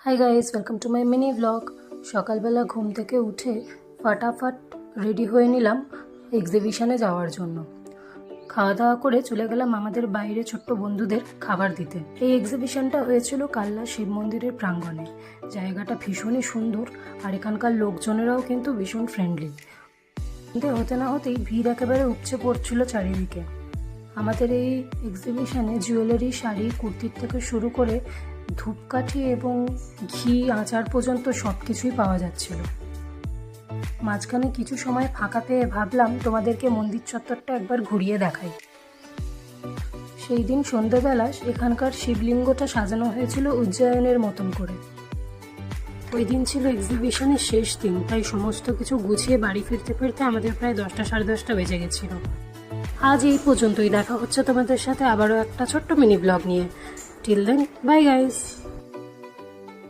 Hi guys, welcome to my mini blog. সকালবেলা ঘুম থেকে উঠে ফাটাফাট রেডি হয়ে নিলাম এক্সিবিশনে যাওয়ার জন্য। খাওয়া দাওয়া করে চলে গেলাম আমাদের বাইরে ছোট্ট বন্ধুদের খাবার দিতে। এই এক্সিবিশনটা হয়েছিল কাল্লা শিব মন্দিরের প্রাঙ্গণে। জায়গাটা ভীষণই সুন্দর আর এখানকার লোকজনেরাও কিন্তু ভীষণ ফ্রেন্ডলি। হতে না হতেই ভিড় একেবারে উপচে পড়ছিল চারিদিকে। আমাদের এই এক্সিবিশনে জুয়েলারি, শাড়ি, কুর্তির থেকে শুরু করে ধূপকাঠি এবং ঘি, আচার পর্যন্ত সব কিছুই পাওয়া যাচ্ছিল। মাঝখানে কিছু সময় ফাঁকা পেয়ে ভাবলাম তোমাদেরকে মন্দির চত্বরটা একবার ঘুরিয়ে দেখাই। সেই দিন সন্ধ্যেবেলা এখানকার শিবলিঙ্গটা সাজানো হয়েছিল উজ্জয়নের মতন করে। ওই দিন ছিল এক্সিবিশনের শেষ দিন, তাই সমস্ত কিছু গুছিয়ে বাড়ি ফিরতে ফিরতে আমাদের প্রায় 10টা সাড়ে 10টা বেজে গেছিল। আজ এই পর্যন্তই। দেখা হচ্ছে তোমাদের সাথে আবারও একটা ছোট্ট মিনি ব্লগ নিয়ে। Till then, bye guys.